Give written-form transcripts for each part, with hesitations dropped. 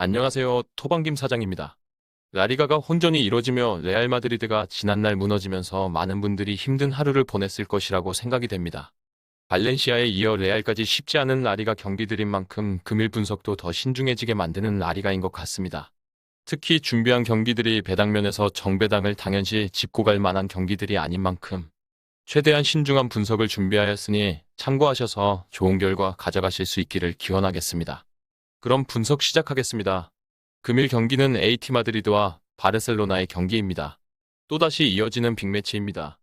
안녕하세요. 토방김 사장입니다. 라리가가 혼전이 이뤄지며 레알 마드리드가 지난날 무너지면서 많은 분들이 힘든 하루를 보냈을 것이라고 생각이 됩니다. 발렌시아에 이어 레알까지 쉽지 않은 라리가 경기들인 만큼 금일 분석도 더 신중해지게 만드는 라리가인 것 같습니다. 특히 준비한 경기들이 배당면에서 정배당을 당연시 짚고 갈 만한 경기들이 아닌 만큼 최대한 신중한 분석을 준비하였으니 참고하셔서 좋은 결과 가져가실 수 있기를 기원하겠습니다. 그럼 분석 시작하겠습니다. 금일 경기는 AT 마드리드와 바르셀로나의 경기입니다. 또다시 이어지는 빅매치입니다.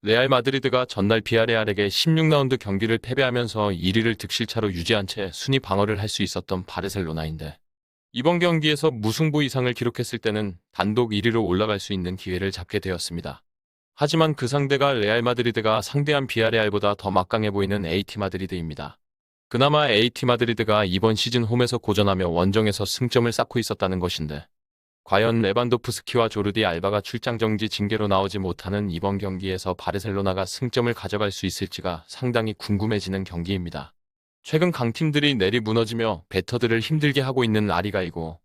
레알 마드리드가 전날 비아레알에게 16라운드 경기를 패배하면서 1위를 득실차로 유지한 채 순위 방어를 할 수 있었던 바르셀로나인데 이번 경기에서 무승부 이상을 기록했을 때는 단독 1위로 올라갈 수 있는 기회를 잡게 되었습니다. 하지만 그 상대가 레알 마드리드가 상대한 비아레알보다 더 막강해 보이는 AT 마드리드입니다. 그나마 AT 마드리드가 이번 시즌 홈에서 고전하며 원정에서 승점을 쌓고 있었다는 것인데 과연 레반도프스키와 조르디 알바가 출장 정지 징계로 나오지 못하는 이번 경기에서 바르셀로나가 승점을 가져갈 수 있을지가 상당히 궁금해지는 경기입니다. 최근 강팀들이 내리 무너지며 배터들을 힘들게 하고 있는 라리가이고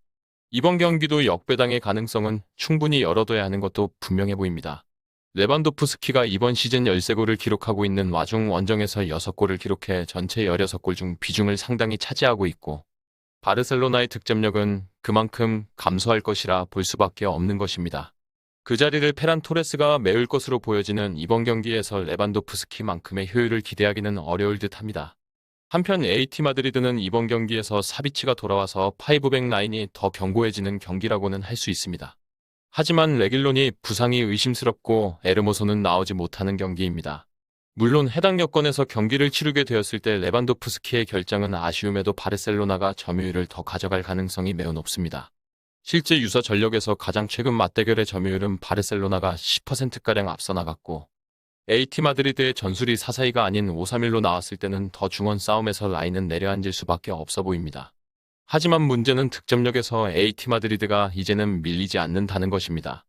이번 경기도 역배당의 가능성은 충분히 열어둬야 하는 것도 분명해 보입니다. 레반도프스키가 이번 시즌 13골을 기록하고 있는 와중 원정에서 6골을 기록해 전체 16골 중 비중을 상당히 차지하고 있고 바르셀로나의 득점력은 그만큼 감소할 것이라 볼 수밖에 없는 것입니다. 그 자리를 페란 토레스가 메울 것으로 보여지는 이번 경기에서 레반도프스키만큼의 효율을 기대하기는 어려울 듯합니다. 한편 AT 마드리드는 이번 경기에서 사비치가 돌아와서 파이브백 라인이 더 견고해지는 경기라고는 할 수 있습니다. 하지만 레길론이 부상이 의심스럽고 에르모소는 나오지 못하는 경기입니다. 물론 해당 여건에서 경기를 치르게 되었을 때 레반도프스키의 결정은 아쉬움에도 바르셀로나가 점유율을 더 가져갈 가능성이 매우 높습니다. 실제 유사 전력에서 가장 최근 맞대결의 점유율은 바르셀로나가 10%가량 앞서 나갔고 AT 마드리드의 전술이 4-4-2가 아닌 5-3-1로 나왔을 때는 더 중원 싸움에서 라인은 내려앉을 수밖에 없어 보입니다. 하지만 문제는 득점력에서 AT 마드리드가 이제는 밀리지 않는다는 것입니다.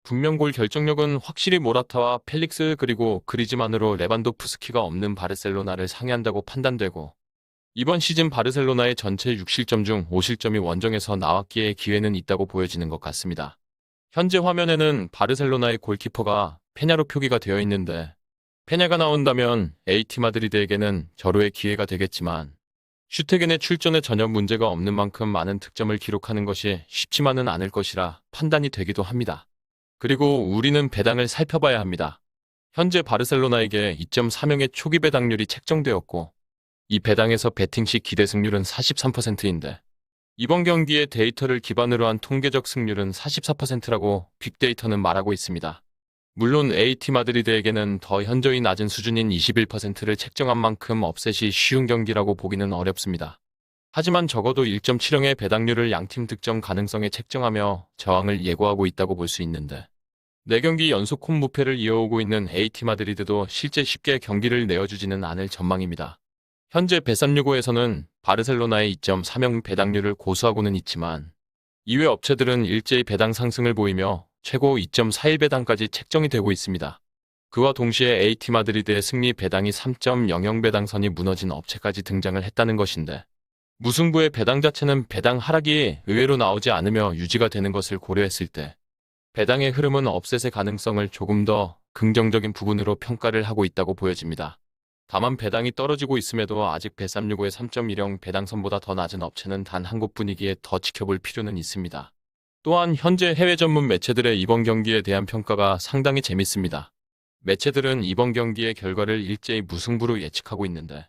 분명 골 결정력은 확실히 모라타와 펠릭스 그리고 그리즈만으로 레반도프스키가 없는 바르셀로나를 상회한다고 판단되고 이번 시즌 바르셀로나의 전체 6실점 중 5실점이 원정에서 나왔기에 기회는 있다고 보여지는 것 같습니다. 현재 화면에는 바르셀로나의 골키퍼가 페냐로 표기가 되어 있는데 페냐가 나온다면 AT 마드리드에게는 절호의 기회가 되겠지만 슈테겐의 출전에 전혀 문제가 없는 만큼 많은 득점을 기록하는 것이 쉽지만은 않을 것이라 판단이 되기도 합니다. 그리고 우리는 배당을 살펴봐야 합니다. 현재 바르셀로나에게 2.3형의 초기 배당률이 책정되었고 이 배당에서 배팅 시 기대 승률은 43%인데 이번 경기의 데이터를 기반으로 한 통계적 승률은 44%라고 빅데이터는 말하고 있습니다. 물론 AT 마드리드에게는 더 현저히 낮은 수준인 21%를 책정한 만큼 업셋이 쉬운 경기라고 보기는 어렵습니다. 하지만 적어도 1.7형의 배당률을 양팀 득점 가능성에 책정하며 저항을 예고하고 있다고 볼 수 있는데 4경기 연속 홈 무패를 이어오고 있는 AT 마드리드도 실제 쉽게 경기를 내어주지는 않을 전망입니다. 현재 베365에서는 바르셀로나의 2.3형 배당률을 고수하고는 있지만 이외 업체들은 일제히 배당 상승을 보이며 최고 2.41배당까지 책정이 되고 있습니다. 그와 동시에 AT 마드리드의 승리 배당이 3.00 배당선이 무너진 업체까지 등장을 했다는 것인데 무승부의 배당 자체는 배당 하락이 의외로 나오지 않으며 유지가 되는 것을 고려했을 때 배당의 흐름은 업셋의 가능성을 조금 더 긍정적인 부분으로 평가를 하고 있다고 보여집니다. 다만 배당이 떨어지고 있음에도 아직 베365의 3.10 배당선보다 더 낮은 업체는 단 한 곳뿐이기에 더 지켜볼 필요는 있습니다. 또한 현재 해외 전문 매체들의 이번 경기에 대한 평가가 상당히 재밌습니다. 매체들은 이번 경기의 결과를 일제히 무승부로 예측하고 있는데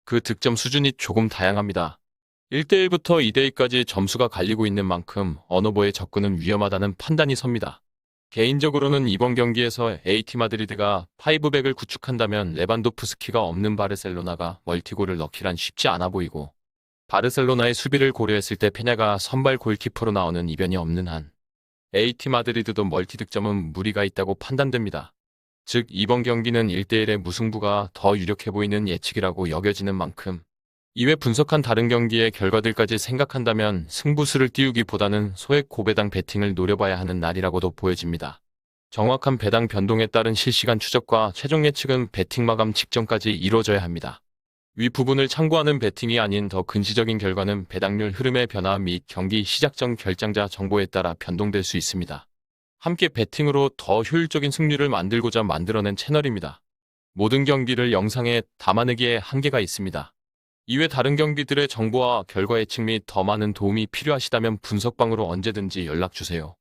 그 득점 수준이 조금 다양합니다. 1대1부터 2대2까지 점수가 갈리고 있는 만큼 어느 보의 접근은 위험하다는 판단이 섭니다. 개인적으로는 이번 경기에서 AT 마드리드가 파이브백을 구축한다면 레반도프스키가 없는 바르셀로나가 멀티골을 넣기란 쉽지 않아 보이고 바르셀로나의 수비를 고려했을 때 페냐가 선발 골키퍼로 나오는 이변이 없는 한 AT 마드리드도 멀티 득점은 무리가 있다고 판단됩니다. 즉 이번 경기는 1대1의 무승부가 더 유력해 보이는 예측이라고 여겨지는 만큼 이외 분석한 다른 경기의 결과들까지 생각한다면 승부수를 띄우기보다는 소액 고배당 배팅을 노려봐야 하는 날이라고도 보여집니다. 정확한 배당 변동에 따른 실시간 추적과 최종 예측은 배팅 마감 직전까지 이루어져야 합니다. 위 부분을 참고하는 베팅이 아닌 더 근시적인 결과는 배당률 흐름의 변화 및 경기 시작 전 결장자 정보에 따라 변동될 수 있습니다. 함께 베팅으로 더 효율적인 승률을 만들고자 만들어낸 채널입니다. 모든 경기를 영상에 담아내기에 한계가 있습니다. 이외 다른 경기들의 정보와 결과 예측 및 더 많은 도움이 필요하시다면 분석방으로 언제든지 연락주세요.